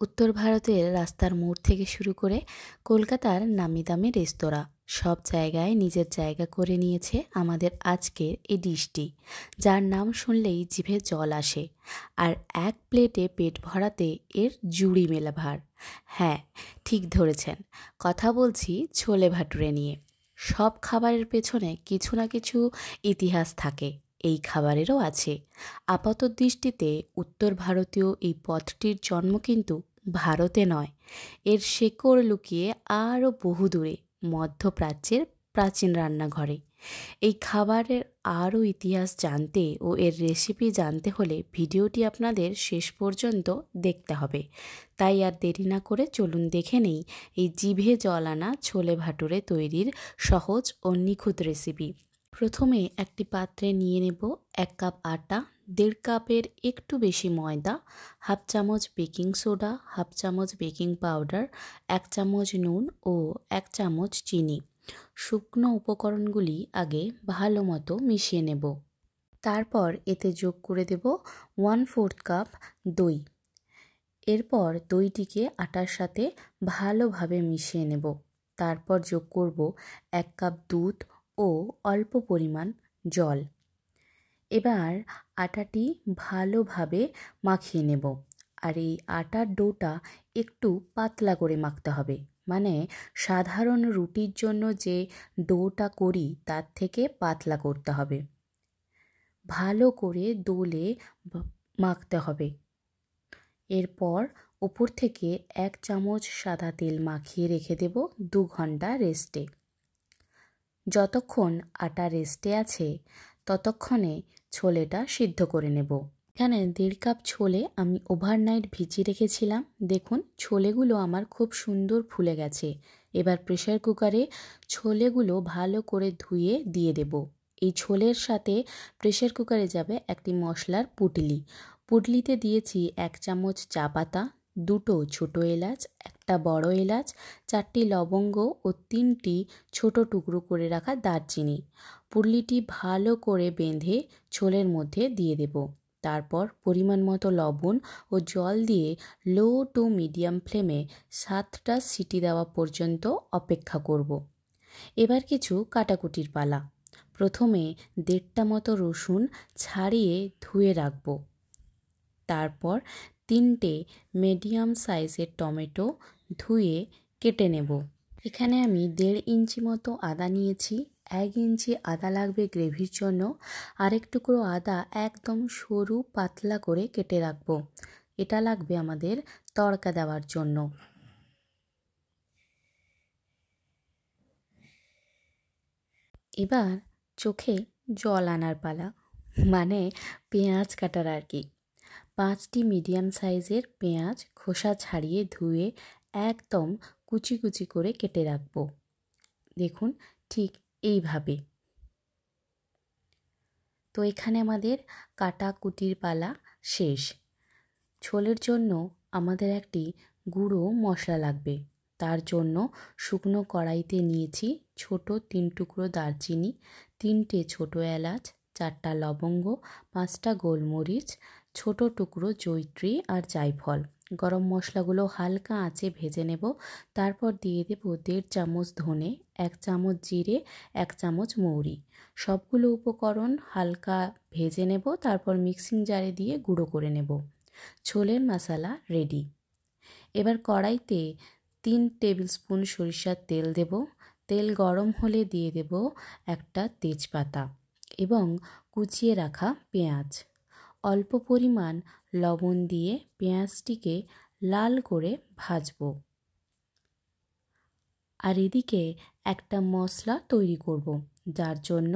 উত্তর ভারতের রাস্তার মোড় থেকে শুরু করে কলকাতার নামিদামি রেস্তোরাঁ সব জায়গায় নিজের জায়গা করে নিয়েছে আমাদের আজকের এই ডিশটি, যার নাম শুনলেই জিভে জল আসে। আর এক প্লেটে পেট ভরাতে এর জুড়ি মেলা ভার। হ্যাঁ, ঠিক ধরেছেন, কথা বলছি ছোলে ভাটুরে নিয়ে। সব খাবারের পেছনে কিছু না কিছু ইতিহাস থাকে, এই খাবারেরও আছে। আপাত দৃষ্টিতে উত্তর ভারতীয় এই পদটির জন্ম কিন্তু ভারতে নয়, এর শেকড় লুকিয়ে আরও বহুদূরে মধ্যপ্রাচ্যের প্রাচীন রান্নাঘরে। এই খাবারের আরও ইতিহাস জানতে ও এর রেসিপি জানতে হলে ভিডিওটি আপনাদের শেষ পর্যন্ত দেখতে হবে। তাই আর দেরি না করে চলুন দেখে নেই এই জিভে জল আনা ছোলে ভাটুরে তৈরির সহজ ও নিখুঁত রেসিপি। প্রথমে একটি পাত্রে নিয়ে নেব 1 কাপ আটা, 1.5 কাপের একটু বেশি ময়দা, হাফ চামচ বেকিং সোডা, হাফ চামচ বেকিং পাউডার, 1 চামচ নুন ও 1 চামচ চিনি। শুকনো উপকরণগুলি আগে ভালো মতো মিশিয়ে নেব। তারপর এতে যোগ করে দেব 1/4 কাপ দই। এরপর দইটিকে আটার সাথে ভালোভাবে মিশিয়ে নেব। তারপর যোগ করব 1 কাপ দুধ ও অল্প পরিমাণ জল। এবার আটাটি ভালোভাবে মাখিয়ে নেব। আর এই আটার ডোটা একটু পাতলা করে মাখতে হবে, মানে সাধারণ রুটির জন্য যে ডোটা করি তার থেকে পাতলা করতে হবে। ভালো করে দোলে মাখতে হবে। এরপর উপর থেকে 1 চামচ সাদা তেল মাখিয়ে রেখে দেব 2 ঘন্টা রেস্টে। যতক্ষণ আটা রেস্টে আছে ততক্ষণে ছোলেটা সিদ্ধ করে নেব। এখানে 1.5 কাপ ছোলে আমি ওভারনাইট ভিজিয়ে রেখেছিলাম। দেখুন ছোলেগুলো আমার খুব সুন্দর ফুলে গেছে। এবার প্রেসার কুকারে ছোলেগুলো ভালো করে ধুয়ে দিয়ে দেব। এই ছোলের সাথে প্রেসার কুকারে যাবে একটি মশলার পুটলি। পুটলিতে দিয়েছি 1 চামচ চা পাতা, 2টো ছোটো এলাচ, 1টা বড় এলাচ, 4টি লবঙ্গ ও 3টি ছোট টুকরো করে রাখা দারচিনি। পুটলিটি ভালো করে বেঁধে ছোলের মধ্যে দিয়ে দেব। তারপর পরিমাণ মতো লবণ ও জল দিয়ে লো টু মিডিয়াম ফ্লেমে 7টা সিটি দেওয়া পর্যন্ত অপেক্ষা করব। এবার কিছু কাটাকুটির পালা। প্রথমে 1.5টা মতো রসুন ছাড়িয়ে ধুয়ে রাখব। তারপর 3টে মিডিয়াম সাইজের টমেটো ধুয়ে কেটে নেব। এখানে আমি 1.5 ইঞ্চি মতো আদা নিয়েছি। 1 ইঞ্চি আদা লাগবে গ্রেভির জন্য। আরেক টুকরো আদা একদম সরু পাতলা করে কেটে রাখব। এটা লাগবে আমাদের তড়কা দেওয়ার জন্য। এবার চোখে জল আনার পালা, মানে পেঁয়াজ কাটার আর কি। 5টি মিডিয়াম সাইজের পেঁয়াজ খোসা ছাড়িয়ে ধুয়ে একদম কুচি কুচি করে কেটে রাখব। দেখুন ঠিক এইভাবে। তো এখানে আমাদের কাটাকুটির পালা শেষ। ছোলের জন্য আমাদের একটি গুঁড়ো মশলা লাগবে। তার জন্য শুকনো কড়াইতে নিয়েছি ছোট 3 টুকরো দারচিনি, 3টে ছোটো এলাচ, 4টা লবঙ্গ, 5টা গোলমরিচ, ছোট টুকরো জয়িত্রী আর জায়ফল। গরম মশলাগুলো হালকা আঁচে ভেজে নেব। তারপর দিয়ে দেব 1.5 চামচ ধনে, 1 চামচ জিরে, 1 চামচ মৌরি। সবগুলো উপকরণ হালকা ভেজে নেব। তারপর মিক্সিং জারে দিয়ে গুঁড়ো করে নেব। ছোলের মশলা রেডি। এবার কড়াইতে 3 টেবিল স্পুন সরিষার তেল দেব। তেল গরম হলে দিয়ে দেব একটা তেজপাতা এবং কুচিয়ে রাখা পেঁয়াজ। অল্প পরিমাণ লবণ দিয়ে পেঁয়াজটিকে লাল করে ভাজব। আর এদিকে একটা মশলা তৈরি করব, যার জন্য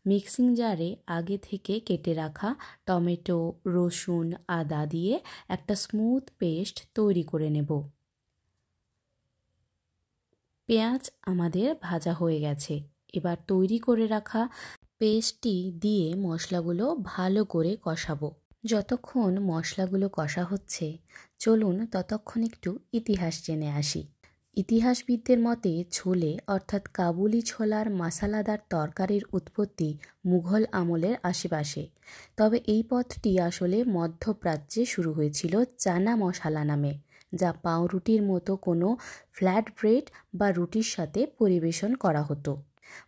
মিক্সিং জারে আগে থেকে কেটে রাখা টমেটো, রসুন, আদা দিয়ে একটা স্মুথ পেস্ট তৈরি করে নেব। পেঁয়াজ আমাদের ভাজা হয়ে গেছে। এবার তৈরি করে রাখা পেস্টটি দিয়ে মশলাগুলো ভালো করে কষাবো। যতক্ষণ মশলাগুলো কষা হচ্ছে চলুন ততক্ষণ একটু ইতিহাস জেনে আসি। ইতিহাসবিদদের মতে ছোলে অর্থাৎ কাবুলি ছোলার মশলাদার তরকারির উৎপত্তি মুঘল আমলের আশেপাশে। তবে এই পদটি আসলে মধ্যপ্রাচ্যে শুরু হয়েছিল চানা মশলা নামে। যা পাউরুটির মতো কোনো ফ্ল্যাট ব্রেড বা রুটির সাথে পরিবেশন করা হতো।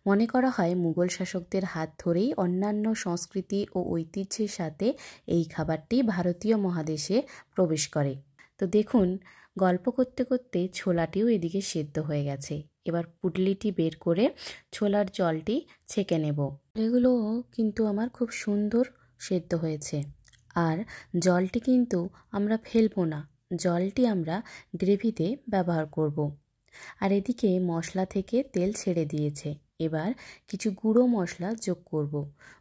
মনে করা হয় মুঘল শাসকদের হাত ধরেই অন্যান্য সংস্কৃতি ও ঐতিহ্যের সাথে এই খাবারটি ভারতীয় মহাদেশে প্রবেশ করে। তো দেখুন, গল্প করতে করতে ছোলাটিও এদিকে সেদ্ধ হয়ে গেছে। এবার পুটলিটি বের করে ছোলার জলটি ছেঁকে নেব। এগুলো কিন্তু আমার খুব সুন্দর সেদ্ধ হয়েছে। আর জলটি কিন্তু আমরা ফেলবো না, জলটি আমরা গ্রেভিতে ব্যবহার করব। আর এদিকে মশলা থেকে তেল ছেড়ে দিয়েছে। এবার কিছু গুঁড়ো মশলা যোগ করব।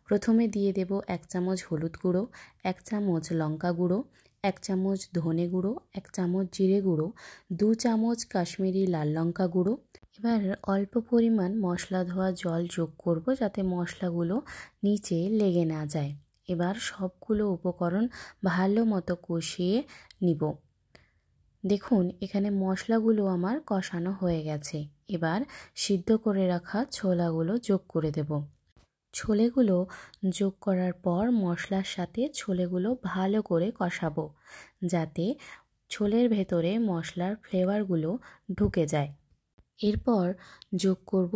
প্রথমে দিয়ে দেব 1 চামচ হলুদ গুঁড়ো, 1 চামচ লঙ্কা গুঁড়ো, 1 চামচ ধনে গুঁড়ো, 1 চামচ জিরে গুঁড়ো, 2 চামচ কাশ্মীরি লাল লঙ্কা গুঁড়ো। এবার অল্প পরিমাণ মশলা ধোয়া জল যোগ করব যাতে মশলাগুলো নিচে লেগে না যায়। এবার সবগুলো উপকরণ ভালো মতো কষিয়ে নিব। দেখুন, এখানে মশলাগুলো আমার কষানো হয়ে গেছে। এবার সিদ্ধ করে রাখা ছোলাগুলো যোগ করে দেব। ছোলেগুলো যোগ করার পর মশলার সাথে ছোলেগুলো ভালো করে কষাবো যাতে ছোলের ভেতরে মশলার ফ্লেভারগুলো ঢুকে যায়। এরপর যোগ করব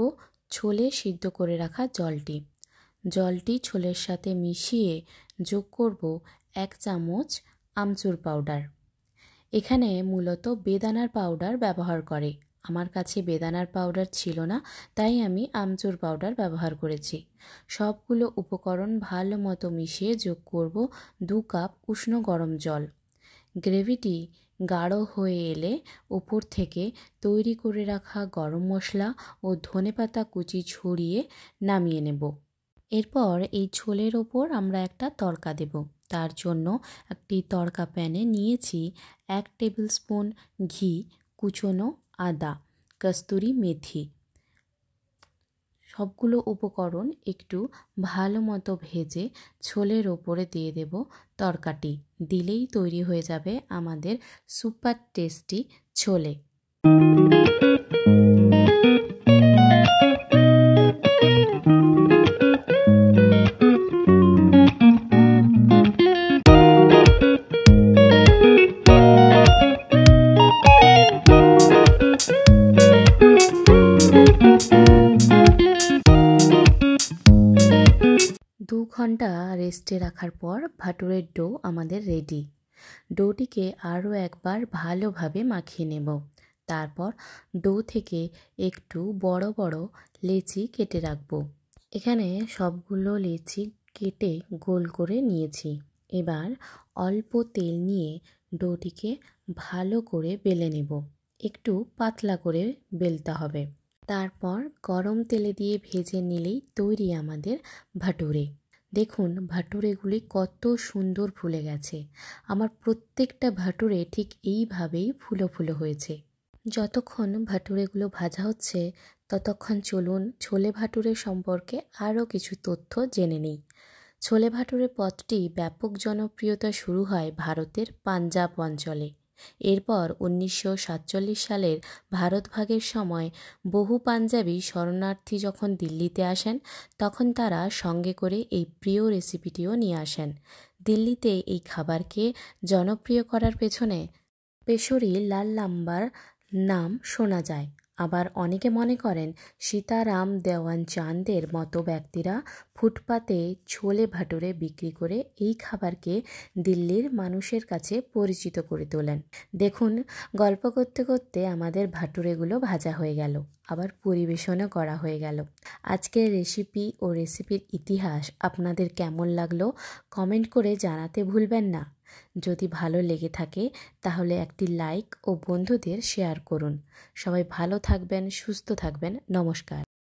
ছোলে সিদ্ধ করে রাখা জলটি। জলটি ছোলের সাথে মিশিয়ে যোগ করব 1 চামচ আমচুর পাউডার। এখানে মূলত বেদানার পাউডার ব্যবহার করে। আমার কাছে বেদানার পাউডার ছিল না, তাই আমি আমচুর পাউডার ব্যবহার করেছি। সবগুলো উপকরণ ভালো মতো মিশিয়ে যোগ করব 2 কাপ উষ্ণ গরম জল। গ্রেভিটি গাঢ় হয়ে এলে উপর থেকে তৈরি করে রাখা গরম মশলা ও ধনেপাতা কুচি ছড়িয়ে নামিয়ে নেব। এরপর এই ছোলের ওপর আমরা একটা তড়কা দেব। তার জন্য একটি তড়কা প্যানে নিয়েছি 1 টেবিল স্পুন ঘি, কুচনো আদা, কস্তুরি মেথি। সবগুলো উপকরণ একটু ভালো মতো ভেজে ছোলের ওপরে দিয়ে দেব তড়কাটি। দিলেই তৈরি হয়ে যাবে আমাদের সুপার টেস্টি ছোলে। দু ঘন্টা রেস্টে রাখার পর ভাটুরের ডো আমাদের রেডি। ডোটিকে আরও একবার ভালোভাবে মাখিয়ে নেব। তারপর ডো থেকে একটু বড় বড় লেচি কেটে রাখবো। এখানে সবগুলো লেচি কেটে গোল করে নিয়েছি। এবার অল্প তেল নিয়ে ডোটিকে ভালো করে বেলে নেব। একটু পাতলা করে বেলতে হবে। তারপর গরম তেলে দিয়ে ভেজে নিলেই তৈরি আমাদের ভাটুরে। দেখুন, ভাটুরেগুলি কত সুন্দর ফুলে গেছে। আমার প্রত্যেকটা ভাটুরে ঠিক এইভাবেই ফুলো ফুলো হয়েছে। যতক্ষণ ভাটুরেগুলো ভাজা হচ্ছে ততক্ষণ চলুন ছোলে ভাটুরে সম্পর্কে আরও কিছু তথ্য জেনে নিই। ছোলে ভাটুরে পদটি ব্যাপক জনপ্রিয়তা শুরু হয় ভারতের পাঞ্জাব অঞ্চলে। এরপর 1947 সালের ভারত ভাগের সময় বহু পাঞ্জাবি শরণার্থী যখন দিল্লিতে আসেন তখন তারা সঙ্গে করে এই প্রিয় রেসিপিটিও নিয়ে আসেন। দিল্লিতে এই খাবারকে জনপ্রিয় করার পেছনে পেশরি লাল লাম্বার নাম শোনা যায়। আবার অনেকে মনে করেন সীতারাম দেওয়ান চাঁদের মতো ব্যক্তিরা ফুটপাতে ছোলে ভাটুরে বিক্রি করে এই খাবারকে দিল্লির মানুষের কাছে পরিচিত করে তোলেন। দেখুন, গল্প করতে করতে আমাদের ভাটুরেগুলো ভাজা হয়ে গেল, আবার পরিবেশনও করা হয়ে গেল। আজকের রেসিপি ও রেসিপির ইতিহাস আপনাদের কেমন লাগলো কমেন্ট করে জানাতে ভুলবেন না। যদি ভালো লেগে থাকে তাহলে একটি লাইক ও বন্ধুদের শেয়ার করুন। সবাই ভালো থাকবেন, সুস্থ থাকবেন। নমস্কার।